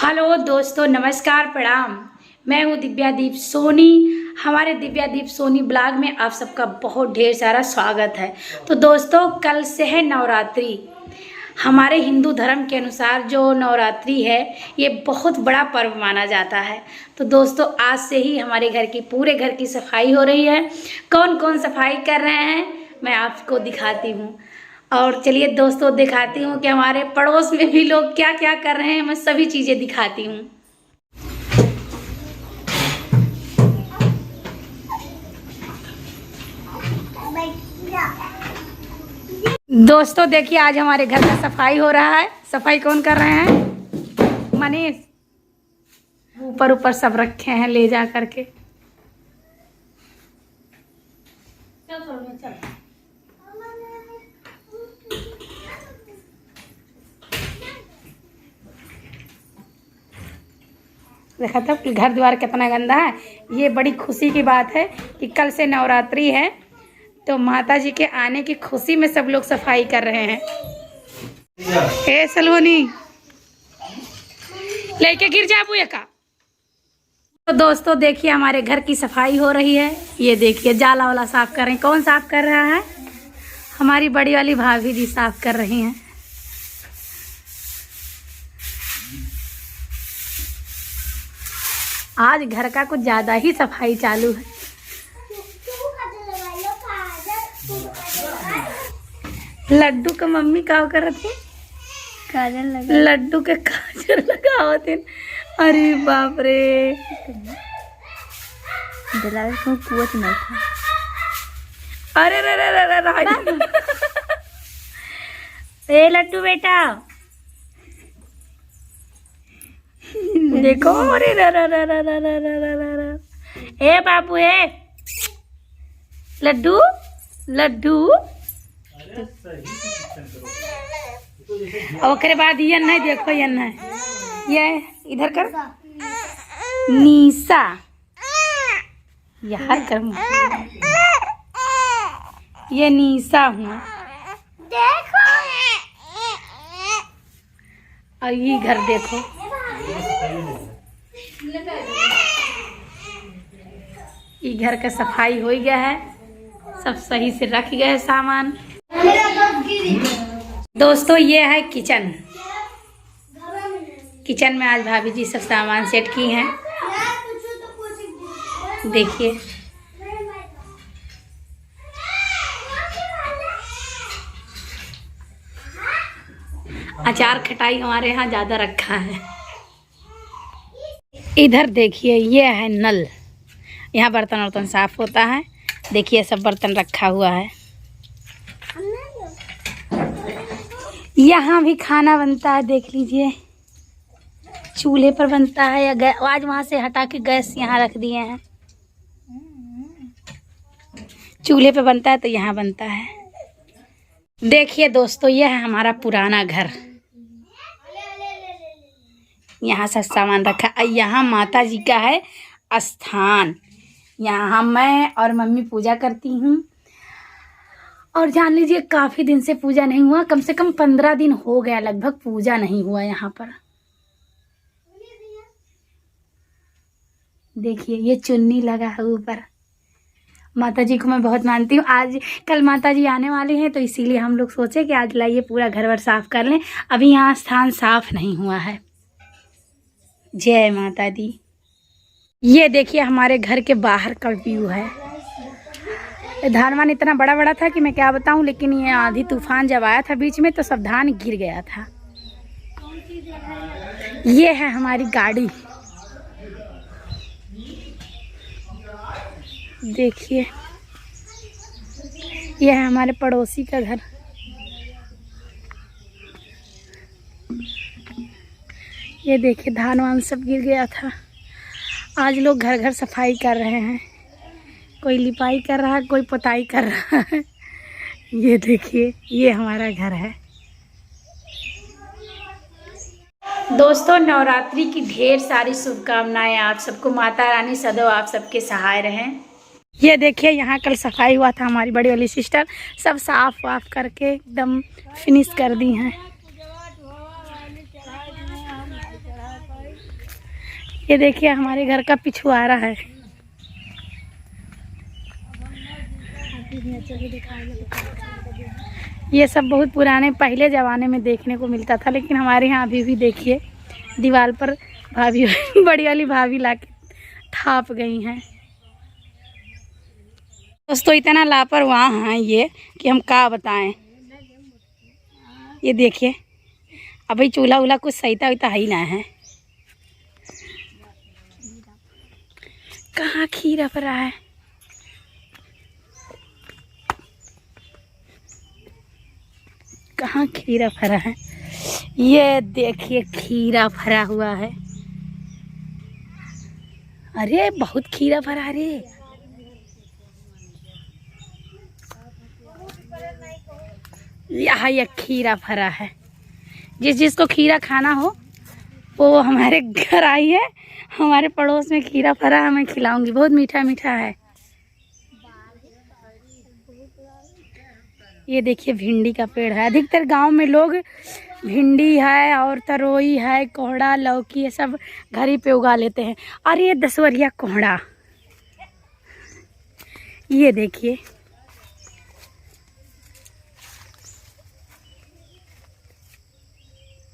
Hello दोस्तों, नमस्कार, प्रणाम। मैं हूँ दिव्यादीप सोनी। हमारे दिव्यादीप सोनी ब्लॉग में आप सबका बहुत ढेर सारा स्वागत है। तो दोस्तों, कल से है नवरात्रि। हमारे हिंदू धर्म के अनुसार जो नवरात्रि है ये बहुत बड़ा पर्व माना जाता है। तो दोस्तों, आज से ही हमारे घर की पूरे घर की सफाई हो रही है। कौन कौन सफाई कर रहे हैं मैं आपको दिखाती हूँ। और चलिए दोस्तों, दिखाती हूँ कि हमारे पड़ोस में भी लोग क्या क्या कर रहे हैं। मैं सभी चीज़ें दिखाती हूँ। दोस्तों देखिए, आज हमारे घर का सफाई हो रहा है। सफाई कौन कर रहे हैं? मनीष। ऊपर ऊपर सब रखे हैं ले जा करके। चल। देखा था कि घर द्वार कितना गंदा है। ये बड़ी खुशी की बात है कि कल से नवरात्रि है, तो माता जी के आने की खुशी में सब लोग सफाई कर रहे हैं। हे सलोनी, लेके गिर जा बुआ का। तो दोस्तों देखिए, हमारे घर की सफाई हो रही है। ये देखिए, जाला वाला साफ कर रहे हैं। कौन साफ कर रहा है? हमारी बड़ी वाली भाभी जी साफ कर रही हैं। आज घर का कुछ ज्यादा ही सफाई चालू है। लड्डू का मम्मी क्या कर थी? काजल लगा। लड्डू के काजल लगाओ थे। अरे बाप रे, कुछ नहीं था। अरे रे रे रे रे ए लड्डू बेटा देखो। अरे रा रा रा रा रा रा रा रा रा। ए बाबू ए लड्डू लड्डू। और ओकरे बाद ये नहीं देखो, ये नहीं, ये इधर कर। निशा यार कर। ये निशा हूँ देखो। और ये घर देखो। ये घर का सफाई हो गया है। सब सही से रख गए है सामान। दोस्तों ये है किचन। किचन में आज भाभी जी सब सामान सेट की हैं। देखिए, अचार खटाई हमारे यहाँ ज्यादा रखा है। इधर देखिए, ये है नल। यहाँ बर्तन वर्तन साफ होता है। देखिए सब बर्तन रखा हुआ है। यहाँ भी खाना बनता है, देख लीजिए। चूल्हे पर बनता है या आज वहाँ से हटा के गैस यहाँ रख दिए हैं। चूल्हे पे बनता है तो यहाँ बनता है। देखिए दोस्तों, यह है हमारा पुराना घर। यहाँ सब सामान रखा। यहाँ माता जी का है स्थान। यहाँ मैं और मम्मी पूजा करती हूँ। और जान लीजिए, काफी दिन से पूजा नहीं हुआ। कम से कम 15 दिन हो गया लगभग पूजा नहीं हुआ यहाँ पर। देखिए, ये चुन्नी लगा है ऊपर। माता जी को मैं बहुत मानती हूँ। आज कल माता जी आने वाली हैं, तो इसीलिए हम लोग सोचे कि आज लाइए पूरा घर वर साफ कर लें। अभी यहाँ स्थान साफ नहीं हुआ है। जय माता दी। ये देखिए, हमारे घर के बाहर का व्यू है। धान इतना बड़ा बड़ा था कि मैं क्या बताऊं, लेकिन ये आंधी तूफान जब आया था बीच में तो सब धान गिर गया था। ये है हमारी गाड़ी। देखिए, ये है हमारे पड़ोसी का घर। ये देखिए, धान वान सब गिर गया था। आज लोग घर घर सफाई कर रहे हैं। कोई लिपाई कर रहा है, कोई पुताई कर रहा है। ये देखिए, ये हमारा घर है। दोस्तों, नवरात्रि की ढेर सारी शुभकामनाएं आप सबको। माता रानी सदैव आप सबके सहाय रहें। ये देखिए, यहाँ कल सफाई हुआ था। हमारी बड़ी वाली सिस्टर सब साफ वाफ करके एकदम फिनिश कर दी हैं। ये देखिए हमारे घर का पिछुआरा है। ये सब बहुत पुराने पहले ज़माने में देखने को मिलता था, लेकिन हमारे यहाँ अभी भी देखिए दीवार पर भाभी बड़ी वाली भाभी लाके थाप गई हैं। दोस्तों इतना लापरवाह हैं ये कि हम क्या बताएं। ये देखिए अभी चूल्हा वूल्हा कुछ सहीता वहीता ही ना है। कहाँ खीरा पड़ा है? कहाँ खीरा फरा है? ये देखिए खीरा फरा हुआ है। अरे बहुत खीरा फरा रे। यहाँ ये खीरा फरा है। जिसको खीरा खाना हो वो हमारे घर आई है। हमारे पड़ोस में खीरा फरा है, मैं खिलाऊंगी। बहुत मीठा मीठा है। ये देखिए भिंडी का पेड़ है। अधिकतर गांव में लोग भिंडी है और तरोई है, कोहड़ा, लौकी, ये सब घर ही पे उगा लेते हैं। और ये दसवरिया कोहड़ा, ये देखिए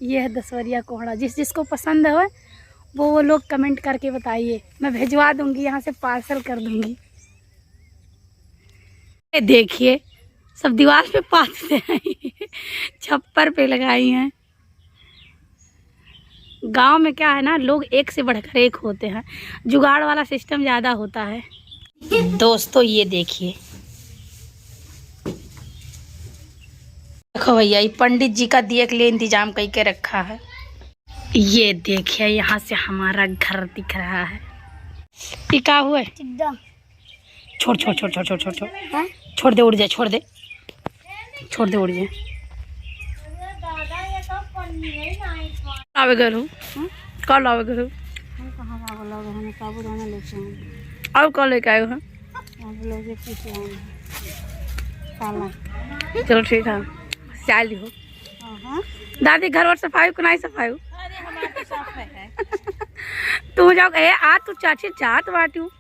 ये है दसवरिया कोहड़ा। जिसको पसंद है वो लोग कमेंट करके बताइए, मैं भिजवा दूंगी, यहाँ से पार्सल कर दूंगी। ये देखिए सब दीवार पे पाते हैं छप्पर पे लगाई हैं। गांव में क्या है ना, लोग एक से बढ़कर एक होते हैं, जुगाड़ वाला सिस्टम ज़्यादा होता है। दोस्तों ये देखिए, देखो भैया ये पंडित जी का दिए के लिए इंतजाम करके रखा है। ये देखिए यहाँ से हमारा घर दिख रहा है। ये क्या हुआ है? छोड़ छोड़ छोड़ छोड़ छोड़ छोड़ छोड़ छोड़ दे, उड़ जाए, छोड़ दे, छोड़ दे, उड़ जाए। आवे घर हूँ कल आवे घर हूँ और कल लेके आए हैं। चलो ठीक है, चाल हो। दादी घर और सफाई को नहीं सफाई तू जाओ कहे आ तू चाची चाहत बाटी हूँ,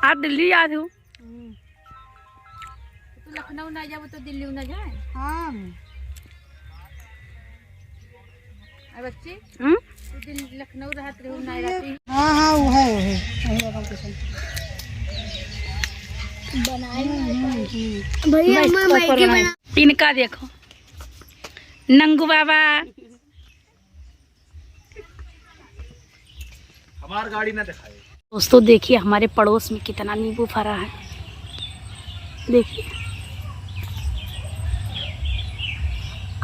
आप दिल्ली याद हो। तो लखनऊ ना जाओ तो दिल्ली ना जाए। हाँ बच्ची तो लखनऊ रहते हो नहीं रहती। हाँ हाँ वो है भैया। इनका देखो नंगू बाबा, हमारी गाड़ी ना दिखाए। दोस्तों देखिए हमारे पड़ोस में कितना नींबू फरा है। देखिए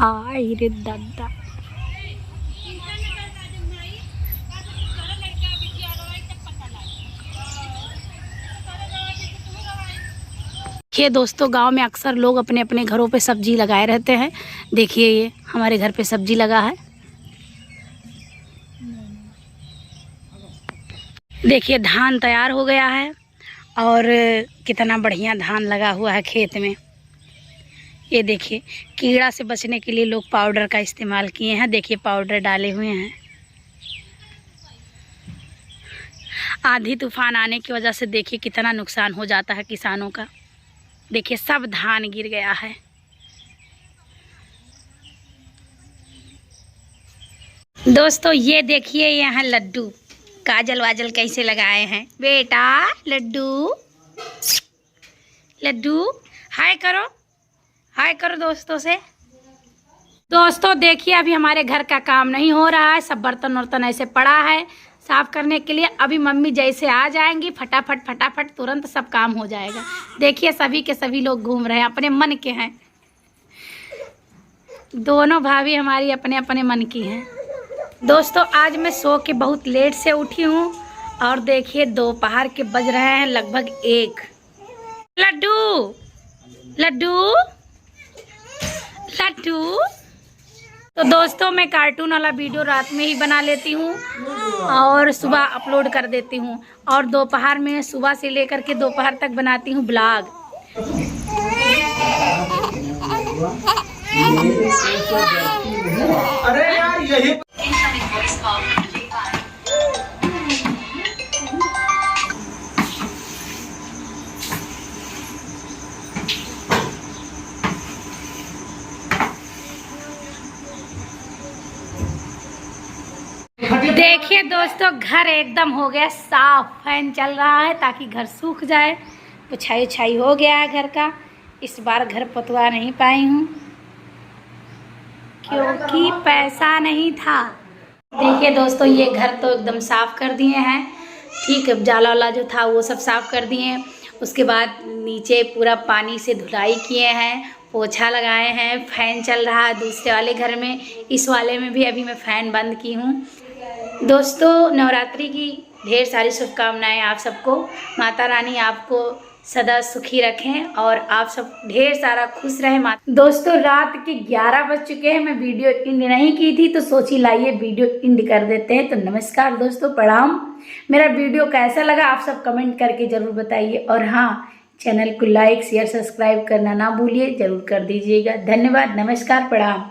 आई रे दादा। देखिए दोस्तों गांव में अक्सर लोग अपने अपने घरों पे सब्जी लगाए रहते हैं। देखिए ये हमारे घर पे सब्जी लगा है। देखिए धान तैयार हो गया है और कितना बढ़िया धान लगा हुआ है खेत में। ये देखिए कीड़ा से बचने के लिए लोग पाउडर का इस्तेमाल किए हैं। देखिए पाउडर डाले हुए हैं। आंधी तूफान आने की वजह से देखिए कितना नुकसान हो जाता है किसानों का। देखिए सब धान गिर गया है। दोस्तों ये देखिए यहाँ लड्डू काजल वाजल कैसे लगाए हैं। बेटा लड्डू लड्डू हाय करो, हाय करो दोस्तों से। दोस्तों देखिए अभी हमारे घर का काम नहीं हो रहा है, सब बर्तन वर्तन ऐसे पड़ा है साफ करने के लिए। अभी मम्मी जैसे आ जाएंगी फटाफट फटाफट तुरंत सब काम हो जाएगा। देखिए सभी के सभी लोग घूम रहे हैं, अपने मन के हैं। दोनों भाभी हमारी अपने अपने मन की हैं। दोस्तों आज मैं सो के बहुत लेट से उठी हूँ और देखिए दोपहर के बज रहे हैं लगभग 1। लड्डू लड्डू लड्डू। तो दोस्तों मैं कार्टून वाला वीडियो रात में ही बना लेती हूँ और सुबह अपलोड कर देती हूँ, और दोपहर में सुबह से लेकर के दोपहर तक बनाती हूँ ब्लॉग। अरे यार यही देखिए दोस्तों, घर एकदम हो गया साफ। फैन चल रहा है ताकि घर सूख जाए। पुछाई उछाई हो गया है घर का। इस बार घर पोतवा नहीं पाई हूँ क्योंकि पैसा नहीं था। देखिए दोस्तों, ये घर तो एकदम साफ कर दिए हैं। ठीक है, जाला वाला जो था वो सब साफ कर दिए हैं। उसके बाद नीचे पूरा पानी से धुलाई किए हैं, पोछा लगाए हैं। फैन चल रहा है दूसरे वाले घर में। इस वाले में भी अभी मैं फ़ैन बंद की हूँ। दोस्तों, नवरात्रि की ढेर सारी शुभकामनाएं आप सबको। माता रानी आपको सदा सुखी रखें और आप सब ढेर सारा खुश रहें। दोस्तों, रात के 11 बज चुके हैं। मैं वीडियो एंड नहीं की थी तो सोची लाइए वीडियो एंड कर देते हैं। तो नमस्कार दोस्तों, प्रणाम। मेरा वीडियो कैसा लगा आप सब कमेंट करके ज़रूर बताइए। और हाँ, चैनल को लाइक शेयर सब्सक्राइब करना ना भूलिए, ज़रूर कर दीजिएगा। धन्यवाद, नमस्कार, प्रणाम।